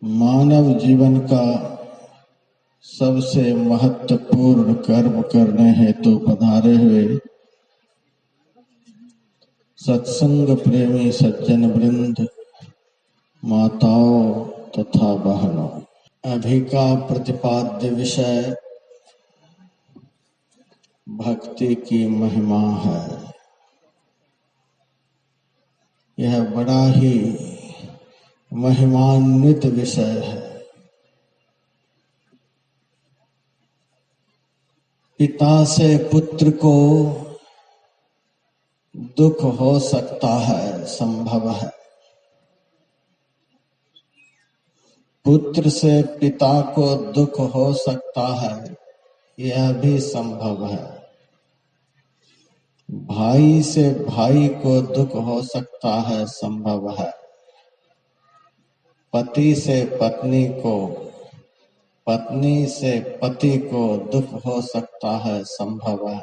मानव जीवन का सबसे महत्वपूर्ण कर्म करने हेतु पधारे हुए सत्संग प्रेमी सज्जन वृंद, माताओं तथा बहनों, अभी का प्रतिपाद्य विषय भक्ति की महिमा है। यह बड़ा ही महिमान्वित विषय है। पिता से पुत्र को दुख हो सकता है, संभव है। पुत्र से पिता को दुख हो सकता है, यह भी संभव है। भाई से भाई को दुख हो सकता है, संभव है। पति से पत्नी को, पत्नी से पति को दुख हो सकता है, संभव है।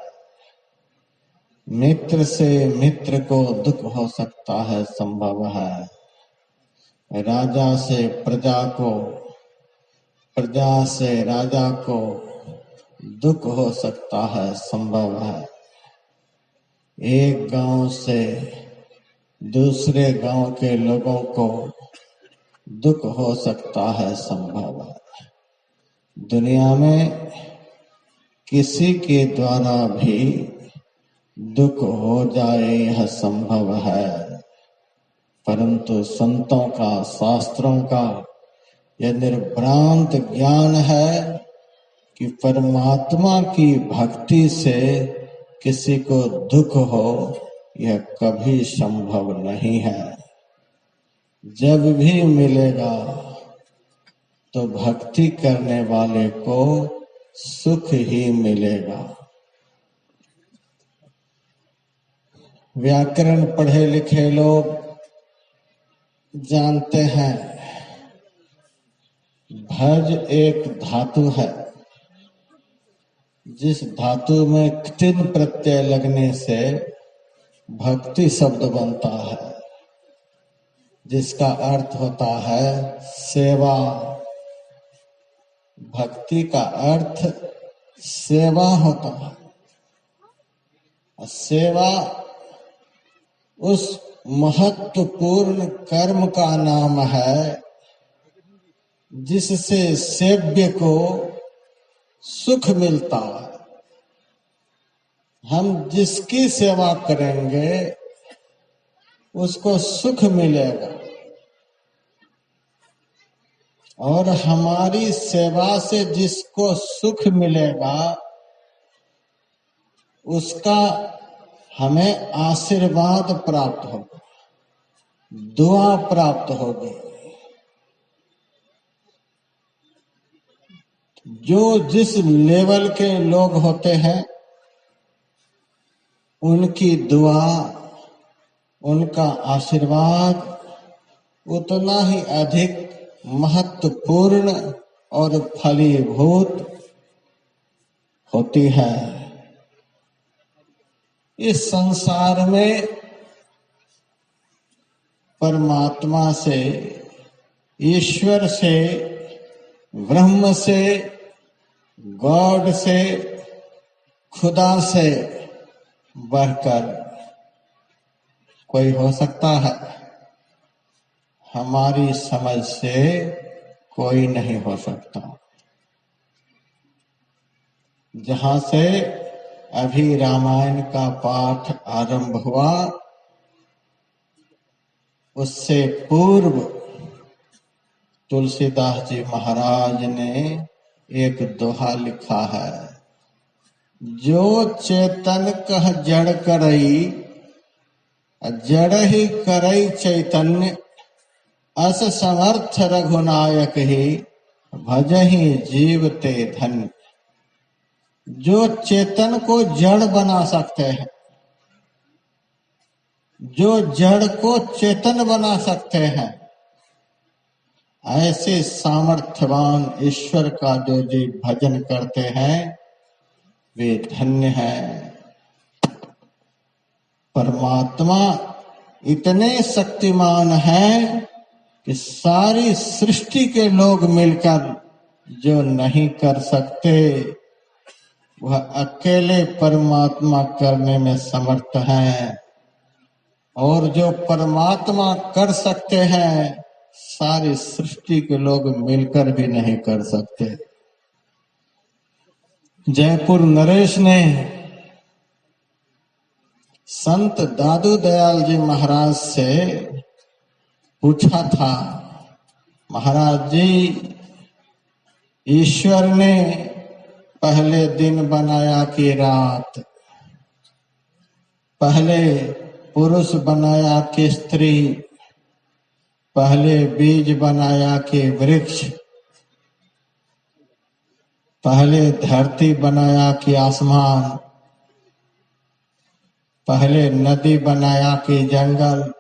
मित्र से मित्र को दुख हो सकता है, संभव है। राजा से प्रजा को, प्रजा से राजा को दुख हो सकता है, संभव है। एक गांव से दूसरे गांव के लोगों को दुख हो सकता है, संभव है। दुनिया में किसी के द्वारा भी दुख हो जाए, यह संभव है। परंतु संतों का, शास्त्रों का यह निर्भ्रांत ज्ञान है कि परमात्मा की भक्ति से किसी को दुख हो, यह कभी संभव नहीं है। जब भी मिलेगा तो भक्ति करने वाले को सुख ही मिलेगा। व्याकरण पढ़े लिखे लोग जानते हैं, भज एक धातु है। जिस धातु में क्तिन प्रत्यय लगने से भक्ति शब्द बनता है, जिसका अर्थ होता है सेवा। भक्ति का अर्थ सेवा होता है। सेवा उस महत्वपूर्ण कर्म का नाम है जिससे सेव्य को सुख मिलता है। हम जिसकी सेवा करेंगे उसको सुख मिलेगा, और हमारी सेवा से जिसको सुख मिलेगा उसका हमें आशीर्वाद प्राप्त होगा, दुआ प्राप्त होगी। जो जिस लेवल के लोग होते हैं उनकी दुआ, उनका आशीर्वाद उतना ही अधिक महत्वपूर्ण और फलीभूत होती है। इस संसार में परमात्मा से, ईश्वर से, ब्रह्म से, गॉड से, खुदा से बढ़कर कोई हो सकता है? हमारी समझ से कोई नहीं हो सकता। जहां से अभी रामायण का पाठ आरंभ हुआ, उससे पूर्व तुलसीदास जी महाराज ने एक दोहा लिखा है। जो चेतन कह जड़ करई, जड़ ही करई चैतन्य, अस समर्थ रघुनायक ही, भजहि जीव ते धन्य। जो चेतन को जड़ बना सकते हैं, जो जड़ को चेतन बना सकते हैं, ऐसे सामर्थ्यवान ईश्वर का जो जी भजन करते हैं वे धन्य हैं। परमात्मा इतने शक्तिमान हैं कि सारी सृष्टि के लोग मिलकर जो नहीं कर सकते वह अकेले परमात्मा करने में समर्थ है, और जो परमात्मा कर सकते हैं सारी सृष्टि के लोग मिलकर भी नहीं कर सकते। जयपुर नरेश ने संत दादू दयाल जी महाराज से पूछा था, महाराज जी, ईश्वर ने पहले दिन बनाया कि रात, पहले पुरुष बनाया कि स्त्री, पहले बीज बनाया कि वृक्ष, पहले धरती बनाया कि आसमान, पहले नदी बनाया कि जंगल,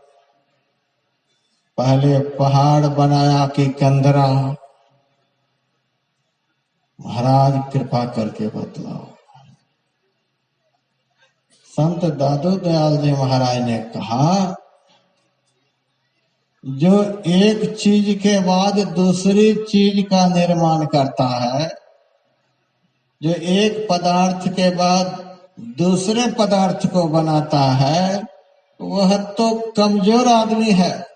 पहले पहाड़ बनाया कि कंदरा? महाराज कृपा करके बतलाओ। संत दादू दयाल जी महाराज ने कहा, जो एक चीज के बाद दूसरी चीज का निर्माण करता है, जो एक पदार्थ के बाद दूसरे पदार्थ को बनाता है, वह तो कमजोर आदमी है।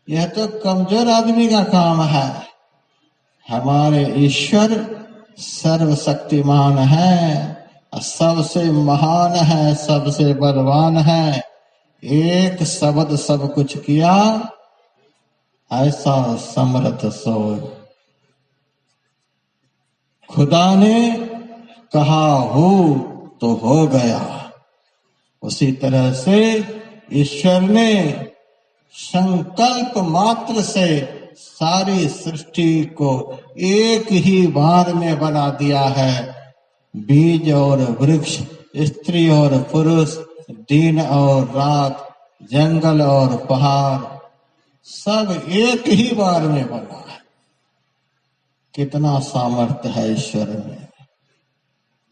यह तो कमजोर आदमी का काम है। हमारे ईश्वर सर्वशक्तिमान है, सबसे महान है, सबसे बलवान है। एक शब्द सब कुछ किया, ऐसा समर्थ सोय। खुदा ने कहा हो तो हो गया। उसी तरह से ईश्वर ने संकल्प मात्र से सारी सृष्टि को एक ही बार में बना दिया है। बीज और वृक्ष, स्त्री और पुरुष, दिन और रात, जंगल और पहाड़, सब एक ही बार में बना है। कितना सामर्थ्य है ईश्वर में।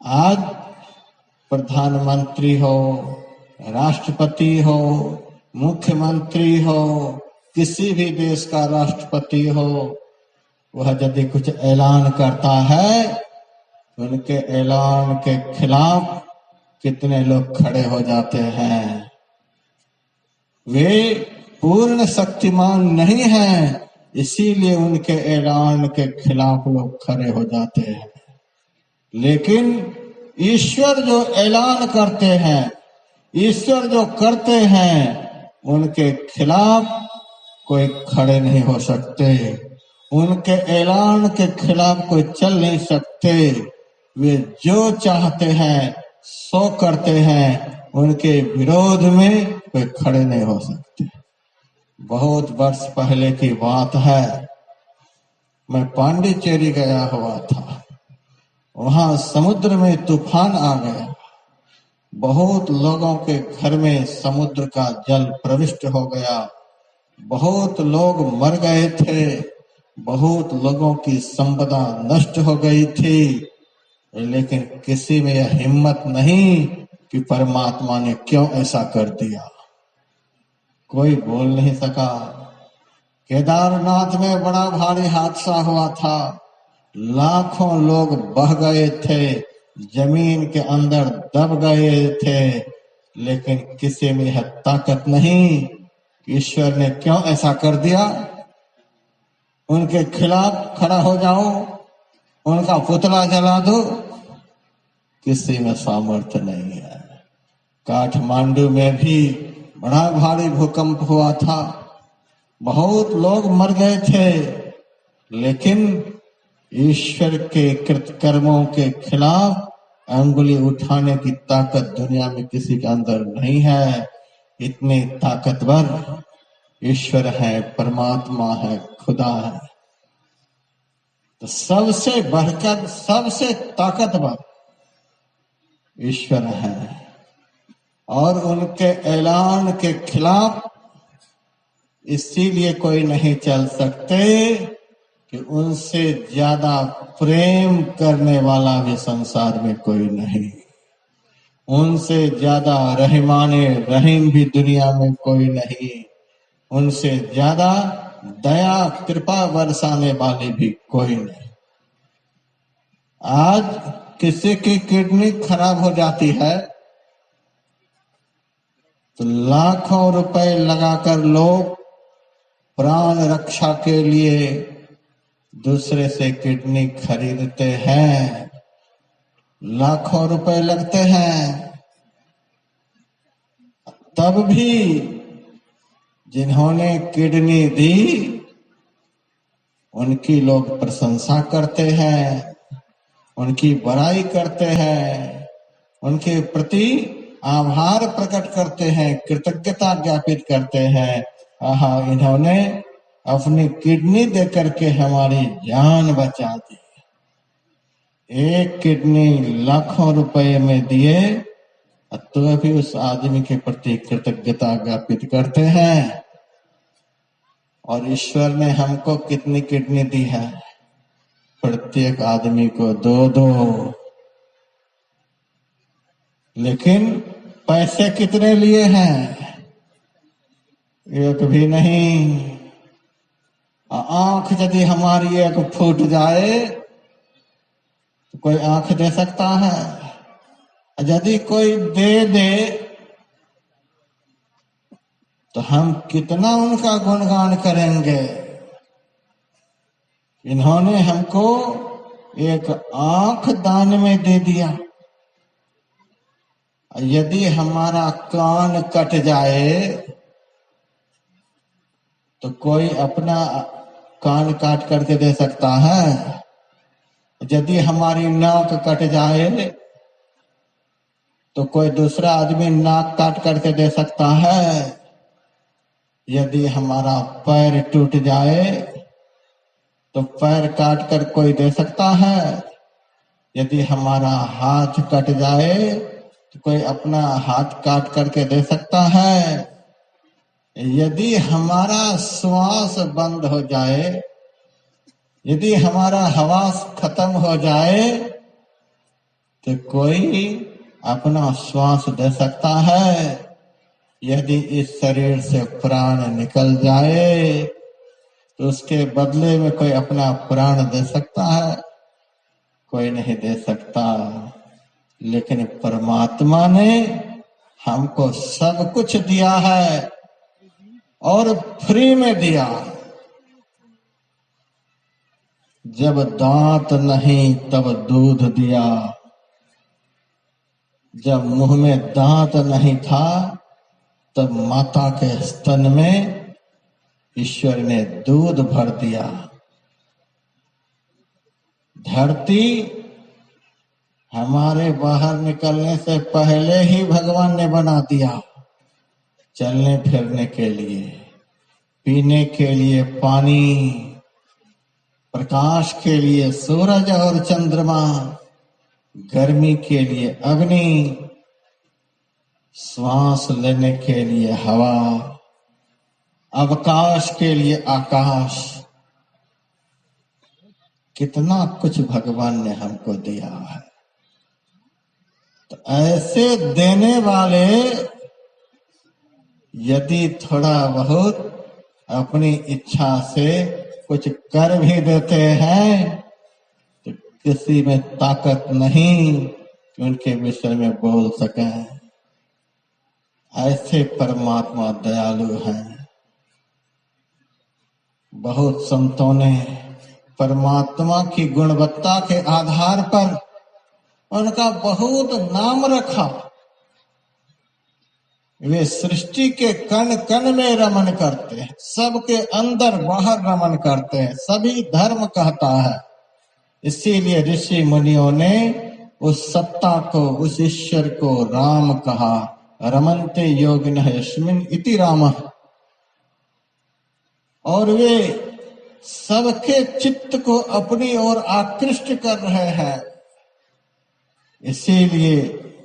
आज प्रधानमंत्री हो, राष्ट्रपति हो, मुख्यमंत्री हो, किसी भी देश का राष्ट्रपति हो, वह यदि कुछ ऐलान करता है, उनके ऐलान के खिलाफ कितने लोग खड़े हो जाते हैं। वे पूर्ण शक्तिमान नहीं हैं, इसीलिए उनके ऐलान के खिलाफ लोग खड़े हो जाते हैं। लेकिन ईश्वर जो ऐलान करते हैं, ईश्वर जो करते हैं, उनके खिलाफ कोई खड़े नहीं हो सकते। उनके ऐलान के खिलाफ कोई चल नहीं सकते। वे जो चाहते हैं सो करते हैं, उनके विरोध में कोई खड़े नहीं हो सकते। बहुत वर्ष पहले की बात है, मैं पांडिचेरी गया हुआ था। वहां समुद्र में तूफान आ गया। बहुत लोगों के घर में समुद्र का जल प्रविष्ट हो गया। बहुत लोग मर गए थे। बहुत लोगों की संपदा नष्ट हो गई थी। लेकिन किसी में यह हिम्मत नहीं कि परमात्मा ने क्यों ऐसा कर दिया। कोई बोल नहीं सका। केदारनाथ में बड़ा भारी हादसा हुआ था। लाखों लोग बह गए थे, जमीन के अंदर दब गए थे। लेकिन किसी में यह ताकत नहीं कि ईश्वर ने क्यों ऐसा कर दिया। उनके खिलाफ खड़ा हो जाओ, उनका पुतला जला दो, किसी में सामर्थ्य नहीं है। काठमांडू में भी बड़ा भारी भूकंप हुआ था। बहुत लोग मर गए थे। लेकिन ईश्वर के कृतकर्मों के खिलाफ अंगुली उठाने की ताकत दुनिया में किसी के अंदर नहीं है। इतने ताकतवर ईश्वर है, परमात्मा है, खुदा है। तो सबसे बढ़कर, सबसे ताकतवर ईश्वर है। और उनके ऐलान के खिलाफ इसीलिए कोई नहीं चल सकते कि उनसे ज्यादा प्रेम करने वाला भी संसार में कोई नहीं। उनसे ज्यादा रहीमाने रहीम भी दुनिया में कोई नहीं। उनसे ज्यादा दया कृपा बरसाने वाली भी कोई नहीं। आज किसी की किडनी खराब हो जाती है तो लाखों रुपए लगाकर लोग प्राण रक्षा के लिए दूसरे से किडनी खरीदते हैं, लाखों रुपए लगते हैं। तब भी जिन्होंने किडनी दी उनकी लोग प्रशंसा करते हैं, उनकी बड़ाई करते हैं, उनके प्रति आभार प्रकट करते हैं, कृतज्ञता ज्ञापित करते हैं। आहा, इन्होंने अपनी किडनी देकर के हमारी जान बचा दी। एक किडनी लाखों रुपए में दिए तो भी उस आदमी के प्रति कृतज्ञता ज्ञापित करते हैं। और ईश्वर ने हमको कितनी किडनी दी है? प्रत्येक आदमी को 2-2। लेकिन पैसे कितने लिए हैं? एक भी नहीं। आंख यदि हमारी एक फूट जाए तो कोई आंख दे सकता है? यदि कोई दे तो हम कितना उनका गुणगान करेंगे। इन्होंने हमको एक आंख दान में दे दिया। यदि हमारा कान कट जाए तो कोई अपना कान काट करके दे सकता है? यदि हमारी नाक कट जाए तो कोई दूसरा आदमी नाक काट करके दे सकता है? यदि हमारा पैर टूट जाए तो पैर काट कर कोई दे सकता है? यदि हमारा हाथ कट जाए तो कोई अपना हाथ काट करके दे सकता है? यदि हमारा श्वास बंद हो जाए, यदि हमारा हवास खत्म हो जाए तो कोई अपना श्वास दे सकता है? यदि इस शरीर से प्राण निकल जाए तो उसके बदले में कोई अपना प्राण दे सकता है? कोई नहीं दे सकता। लेकिन परमात्मा ने हमको सब कुछ दिया है और फ्री में दिया। जब दांत नहीं तब दूध दिया, जब मुंह में दांत नहीं था तब माता के स्तन में ईश्वर ने दूध भर दिया। धरती हमारे बाहर निकलने से पहले ही भगवान ने बना दिया, चलने फिरने के लिए, पीने के लिए पानी, प्रकाश के लिए सूरज और चंद्रमा, गर्मी के लिए अग्नि, श्वास लेने के लिए हवा, अवकाश के लिए आकाश। कितना कुछ भगवान ने हमको दिया है। तो ऐसे देने वाले यदि थोड़ा बहुत अपनी इच्छा से कुछ कर भी देते हैं तो किसी में ताकत नहीं कि उनके विषय में बोल सकें। ऐसे परमात्मा दयालु हैं। बहुत संतों ने परमात्मा की गुणवत्ता के आधार पर उनका बहुत नाम रखा। वे सृष्टि के कण कण में रमन करते हैं, सबके अंदर बाहर रमन करते हैं, सभी धर्म कहता है। इसीलिए ऋषि मुनियों ने उस सत्ता को, उस ईश्वर को राम कहा। रमन्ते योगिनः यस्मिन् इति रामः। और वे सबके चित्त को अपनी ओर आकृष्ट कर रहे हैं। इसीलिए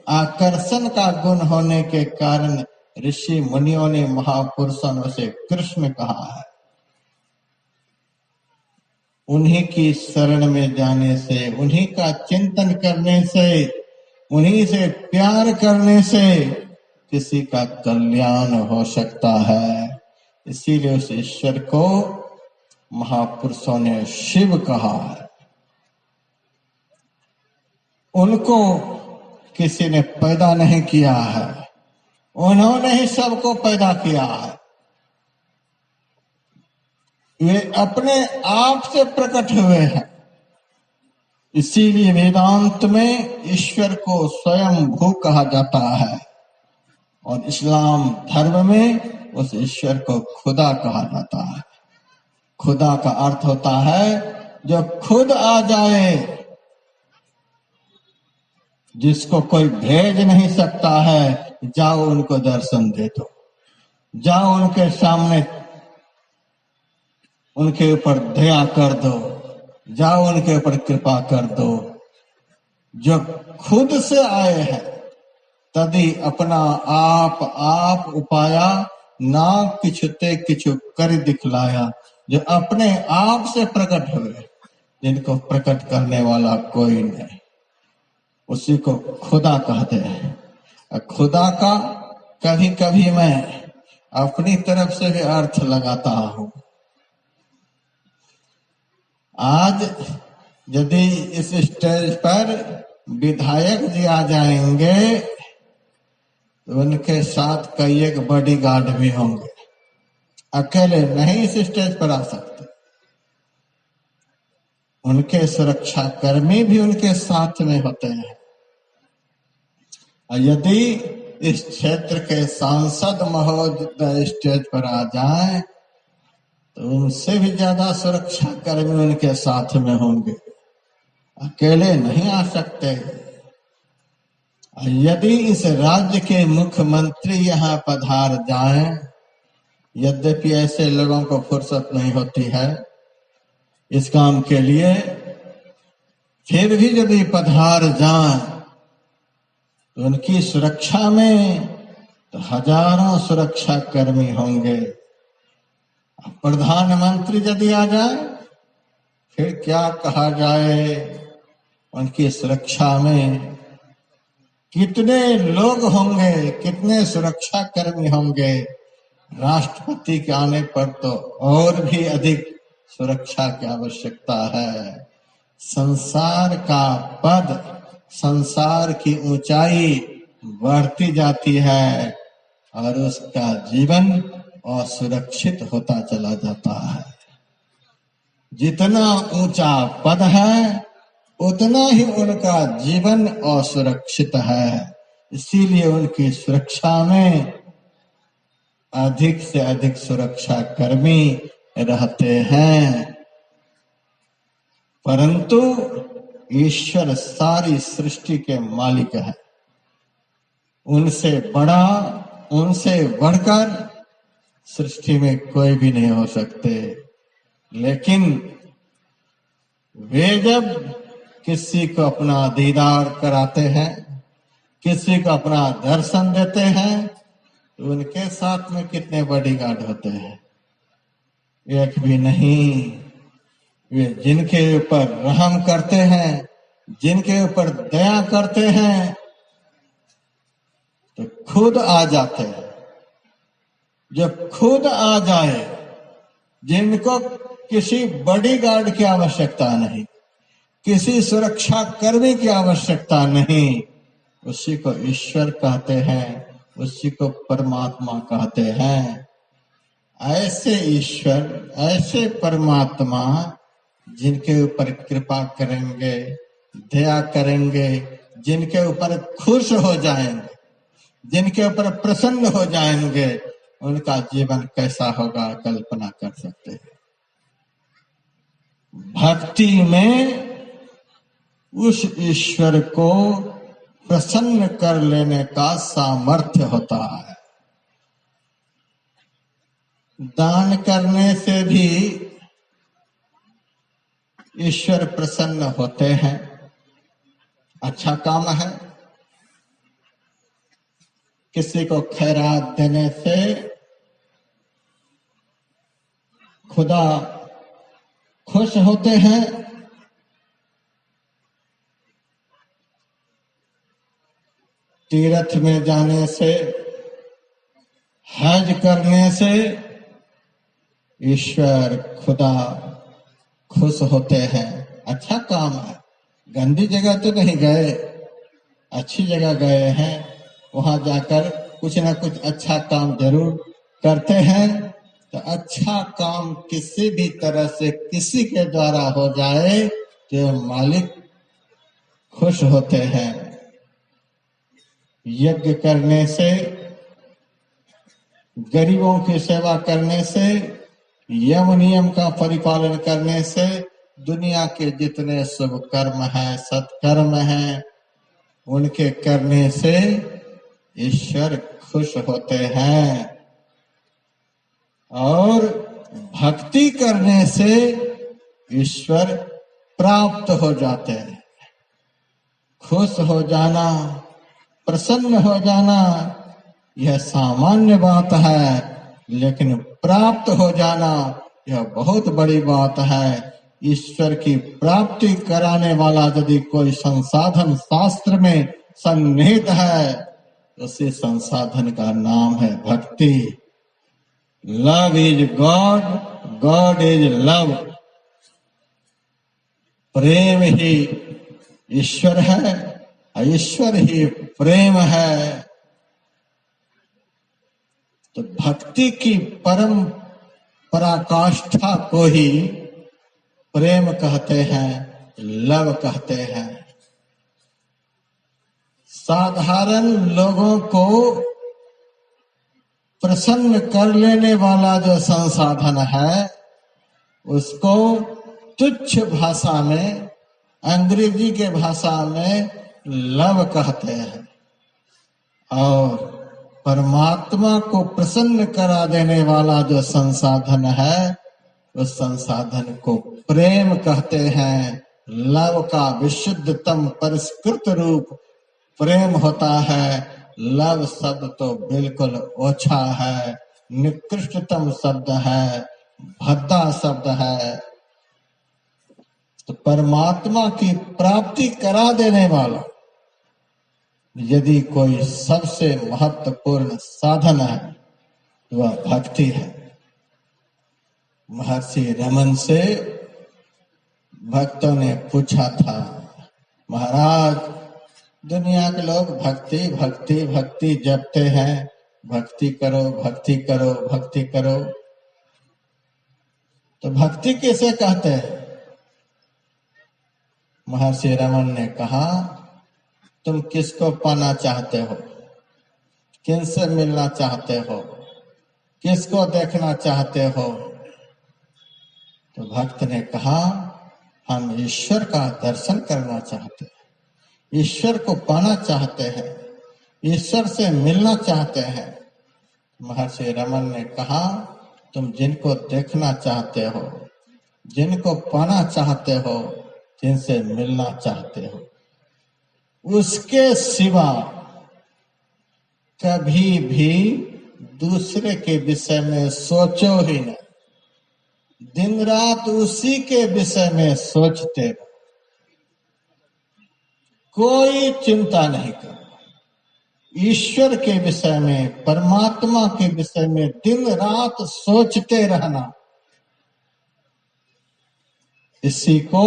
आकर्षण का गुण होने के कारण ऋषि मुनियों ने महापुरुषों से कृष्ण कहा है। उन्हीं की शरण में जाने से, उन्हीं का चिंतन करने से, उन्हीं से प्यार करने से किसी का कल्याण हो सकता है। इसीलिए उस ईश्वर को महापुरुषों ने शिव कहा है। उनको किसी ने पैदा नहीं किया है, उन्होंने ही सबको पैदा किया है। वे अपने आप से प्रकट हुए हैं। इसीलिए वेदांत में ईश्वर को स्वयं भू कहा जाता है और इस्लाम धर्म में उस ईश्वर को खुदा कहा जाता है। खुदा का अर्थ होता है जो खुद आ जाए, जिसको कोई भेज नहीं सकता है। जाओ उनको दर्शन दे दो, जाओ उनके सामने उनके ऊपर दया कर दो, जाओ उनके ऊपर कृपा कर दो। जो खुद से आए हैं तदी अपना आप उपाया, ना किछुते किछु कर दिखलाया। जो अपने आप से प्रकट हुए, जिनको प्रकट करने वाला कोई नहीं, उसी को खुदा कहते हैं। खुदा का कभी कभी मैं अपनी तरफ से भी अर्थ लगाता हूं। आज यदि इस स्टेज पर विधायक जी आ जाएंगे तो उनके साथ कई एक बॉडीगार्ड भी होंगे, अकेले नहीं इस स्टेज पर आ सकते। उनके सुरक्षा कर्मी भी उनके साथ में होते हैं। यदि इस क्षेत्र के सांसद महोदय स्टेज पर आ जाएं तो उनसे भी ज्यादा सुरक्षा कर्मी उनके साथ में होंगे, अकेले नहीं आ सकते। यदि इस राज्य के मुख्यमंत्री यहाँ पधार जाएं, यद्यपि ऐसे लोगों को फुर्सत नहीं होती है इस काम के लिए, फिर भी यदि पधार जाएं तो उनकी सुरक्षा में तो हजारों सुरक्षा कर्मी होंगे। प्रधानमंत्री यदि आ जाए फिर क्या कहा जाए। उनकी सुरक्षा में कितने लोग होंगे, कितने सुरक्षा कर्मी होंगे। राष्ट्रपति के आने पर तो और भी अधिक सुरक्षा की आवश्यकता है। संसार का पद, संसार की ऊंचाई बढ़ती जाती है और उसका जीवन असुरक्षित होता चला जाता है। जितना ऊंचा पद है उतना ही उनका जीवन असुरक्षित है। इसीलिए उनकी सुरक्षा में अधिक से अधिक सुरक्षा कर्मी रहते हैं। परंतु ईश्वर सारी सृष्टि के मालिक है। उनसे बड़ा, उनसे बढ़कर सृष्टि में कोई भी नहीं हो सकते। लेकिन वे जब किसी को अपना दीदार कराते हैं, किसी को अपना दर्शन देते हैं, तो उनके साथ में कितने बॉडीगार्ड होते हैं? एक भी नहीं। वे जिनके ऊपर रहम करते हैं, जिनके ऊपर दया करते हैं, तो खुद आ जाते हैं। जब खुद आ जाए, जिनको किसी बॉडीगार्ड की आवश्यकता नहीं, किसी सुरक्षा कर्मी की आवश्यकता नहीं, उसी को ईश्वर कहते हैं, उसी को परमात्मा कहते हैं। ऐसे ईश्वर, ऐसे परमात्मा जिनके ऊपर कृपा करेंगे, दया करेंगे, जिनके ऊपर खुश हो जाएंगे, जिनके ऊपर प्रसन्न हो जाएंगे, उनका जीवन कैसा होगा कल्पना कर सकते हैं। भक्ति में उस ईश्वर को प्रसन्न कर लेने का सामर्थ्य होता है। दान करने से भी ईश्वर प्रसन्न होते हैं, अच्छा काम है। किसी को खैरात देने से खुदा खुश होते हैं। तीर्थ में जाने से, हज करने से ईश्वर खुदा खुश होते हैं। अच्छा काम है, गंदी जगह तो नहीं गए, अच्छी जगह गए हैं, वहां जाकर कुछ ना कुछ अच्छा काम जरूर करते हैं। तो अच्छा काम किसी भी तरह से किसी के द्वारा हो जाए तो मालिक खुश होते हैं। यज्ञ करने से, गरीबों की सेवा करने से, यम नियम का परिपालन करने से दुनिया के जितने शुभ कर्म हैं, सत्कर्म हैं, उनके करने से ईश्वर खुश होते हैं। और भक्ति करने से ईश्वर प्राप्त हो जाते हैं। खुश हो जाना, प्रसन्न हो जाना यह सामान्य बात है, लेकिन प्राप्त हो जाना यह बहुत बड़ी बात है। ईश्वर की प्राप्ति कराने वाला यदि कोई संसाधन शास्त्र में सन्निहित है, उसी संसाधन का नाम है भक्ति। Love is God, God is love. प्रेम ही ईश्वर है, ईश्वर ही प्रेम है। तो भक्ति की परम पराकाष्ठा को ही प्रेम कहते हैं, लव कहते हैं। साधारण लोगों को प्रसन्न कर लेने वाला जो संसाधन है, उसको तुच्छ भाषा में, अंग्रेजी के भाषा में लव कहते हैं। और परमात्मा को प्रसन्न करा देने वाला जो संसाधन है, उस संसाधन को प्रेम कहते हैं। लव का विशुद्धतम परिष्कृत रूप प्रेम होता है। लव शब्द तो बिल्कुल ओछा है, निकृष्टतम शब्द है, भद्दा शब्द है। तो परमात्मा की प्राप्ति करा देने वाला यदि कोई सबसे महत्वपूर्ण साधन है तो वह भक्ति है। महर्षि रमन से भक्तों ने पूछा था, महाराज दुनिया के लोग भक्ति भक्ति भक्ति जपते हैं, भक्ति करो भक्ति करो भक्ति करो, तो भक्ति किसे कहते हैं? महर्षि रमन ने कहा, तुम किसको पाना चाहते हो, किनसे मिलना चाहते हो, किसको देखना चाहते हो? तो भक्त ने कहा, हम ईश्वर का दर्शन करना चाहते हैं, ईश्वर को पाना चाहते हैं, ईश्वर से मिलना चाहते हैं। महर्षि रमन ने कहा, तुम जिनको देखना चाहते हो, जिनको पाना चाहते हो, जिनसे मिलना चाहते हो, उसके सिवा कभी भी दूसरे के विषय में सोचो ही नहीं। दिन रात उसी के विषय में सोचते रहो, कोई चिंता नहीं करो। ईश्वर के विषय में, परमात्मा के विषय में दिन रात सोचते रहना, इसी को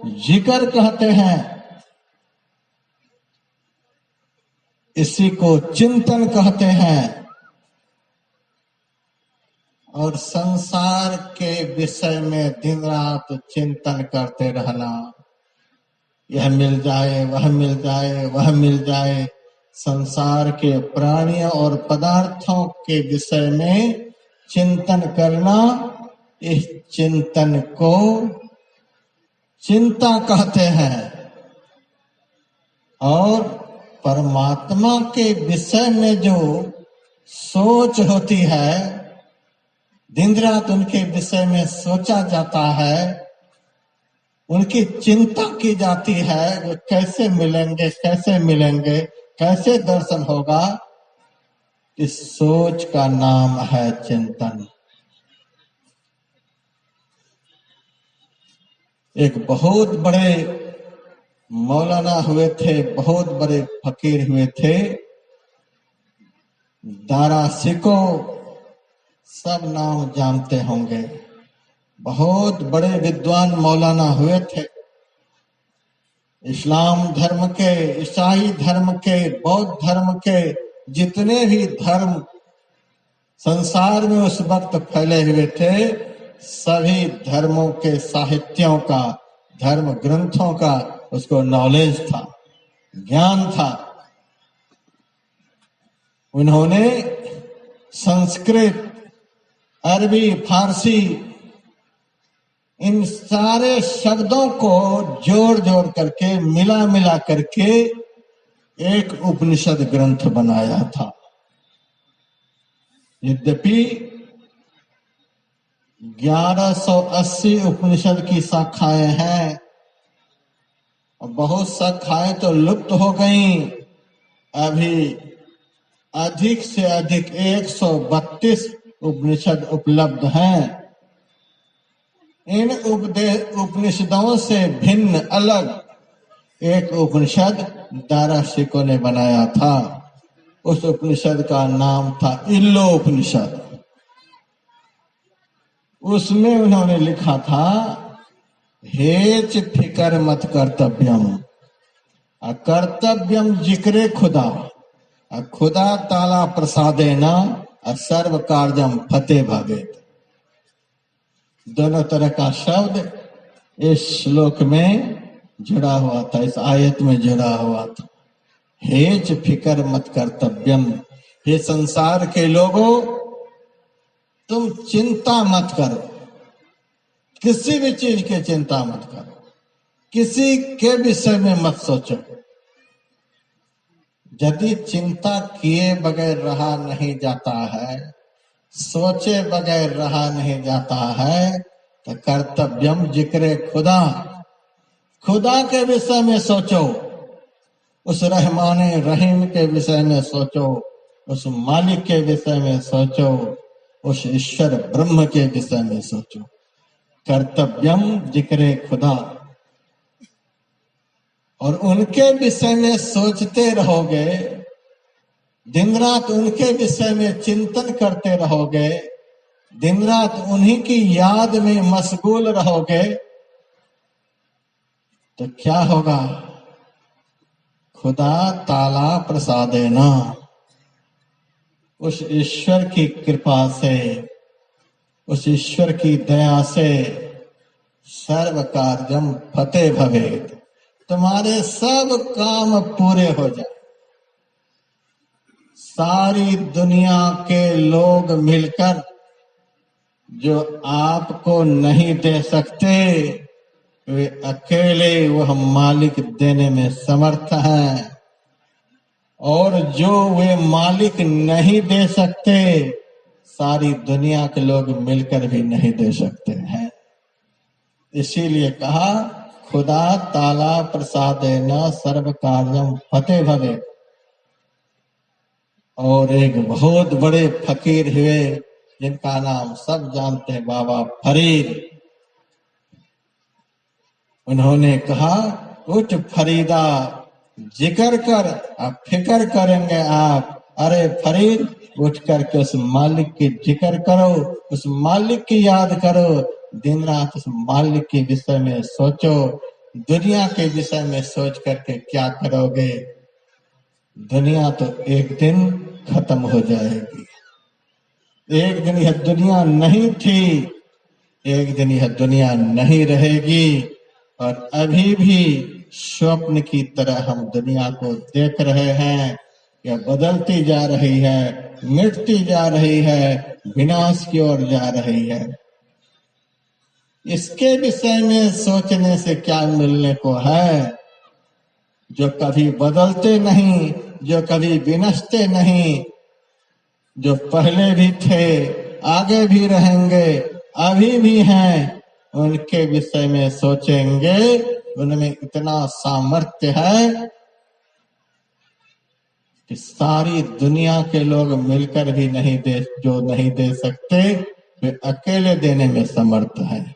जिक्र कहते हैं, इसी को चिंतन कहते हैं। और संसार के विषय में दिन रात चिंतन करते रहना, यह मिल जाए, वह मिल जाए, वह मिल जाए। संसार के प्राणियों और पदार्थों के विषय में चिंतन करना, इस चिंतन को चिंता कहते हैं। और परमात्मा के विषय में जो सोच होती है, दिन रात उनके विषय में सोचा जाता है, उनकी चिंता की जाती है, वो कैसे मिलेंगे, कैसे मिलेंगे, कैसे दर्शन होगा। इस सोच का नाम है चिंतन। एक बहुत बड़े मौलाना हुए थे, बहुत बड़े फकीर हुए थे, दारा सिको सब नाम जानते होंगे। बहुत बड़े विद्वान मौलाना हुए थे। इस्लाम धर्म के, ईसाई धर्म के, बौद्ध धर्म के, जितने भी धर्म संसार में उस वक्त फैले हुए थे, सभी धर्मों के साहित्यों का, धर्म ग्रंथों का उसको नॉलेज था, ज्ञान था। उन्होंने संस्कृत, अरबी, फारसी, इन सारे शब्दों को जोड़ जोड़ करके, मिला मिला करके एक उपनिषद ग्रंथ बनाया था। यद्यपि 1180 उपनिषद की शाखाएं हैं और बहुत शाखाएं तो लुप्त हो गई। अभी अधिक से अधिक 132 उपनिषद उपलब्ध हैं। इन उपनिषदों से भिन्न अलग एक उपनिषद दाराशिकों ने बनाया था। उस उपनिषद का नाम था इल्लो उपनिषद। उसमें उन्होंने लिखा था, हेच फिकर मत कर्तव्यम, कर्तव्यम जिक्रे खुदा, खुदा ताला प्रसादेना, सर्व कार्यम फते भवेत। दोनों तरह का शब्द इस श्लोक में जुड़ा हुआ था, इस आयत में जुड़ा हुआ था। हेच फिकर मत कर्तव्यम, हे संसार के लोगों, तुम चिंता मत करो, किसी भी चीज की चिंता मत करो, किसी के विषय में मत सोचो। यदि चिंता किए बगैर रहा नहीं जाता है, सोचे बगैर रहा नहीं जाता है, तो कर्तव्यम जिक्रे खुदा, खुदा के विषय में सोचो, उस रहमाने रहीम के विषय में सोचो, उस मालिक के विषय में सोचो, उस ईश्वर ब्रह्म के विषय में सोचो। कर्तव्यम जिक्रे खुदा, और उनके विषय में सोचते रहोगे, दिन रात उनके विषय में चिंतन करते रहोगे, दिन रात उन्हीं की याद में मशगूल रहोगे, तो क्या होगा? खुदा ताला प्रसादेना, उस ईश्वर की कृपा से, उस ईश्वर की दया से सर्व कार्यम फते भवेत, तुम्हारे सब काम पूरे हो जाए। सारी दुनिया के लोग मिलकर जो आपको नहीं दे सकते, वे अकेले वह मालिक देने में समर्थ हैं, और जो वे मालिक नहीं दे सकते, सारी दुनिया के लोग मिलकर भी नहीं दे सकते हैं। इसीलिए कहा, खुदा ताला प्रसादेना सर्व कार्यम फते भवे। और एक बहुत बड़े फकीर हुए, जिनका नाम सब जानते हैं, बाबा फरीद। उन्होंने कहा, उठ फरीदा, जिक्र कर, अब फिक्र करेंगे आप। अरे फरीद, उठ करके उस मालिक की जिक्र करो, उस मालिक की याद करो, दिन रात उस मालिक के विषय में सोचो। दुनिया के विषय में सोच करके क्या करोगे? दुनिया तो एक दिन खत्म हो जाएगी। एक दिन यह दुनिया नहीं थी, एक दिन यह दुनिया नहीं रहेगी। और अभी भी स्वप्न की तरह हम दुनिया को देख रहे हैं, यह बदलती जा रही है, मिटती जा रही है, विनाश की ओर जा रही है। इसके विषय में सोचने से क्या मिलने को है? जो कभी बदलते नहीं, जो कभी विनष्टे नहीं, जो पहले भी थे, आगे भी रहेंगे, अभी भी हैं, उनके विषय में सोचेंगे। उनमें इतना सामर्थ्य है कि सारी दुनिया के लोग मिलकर भी नहीं दे, जो नहीं दे सकते, वे अकेले देने में समर्थ हैं।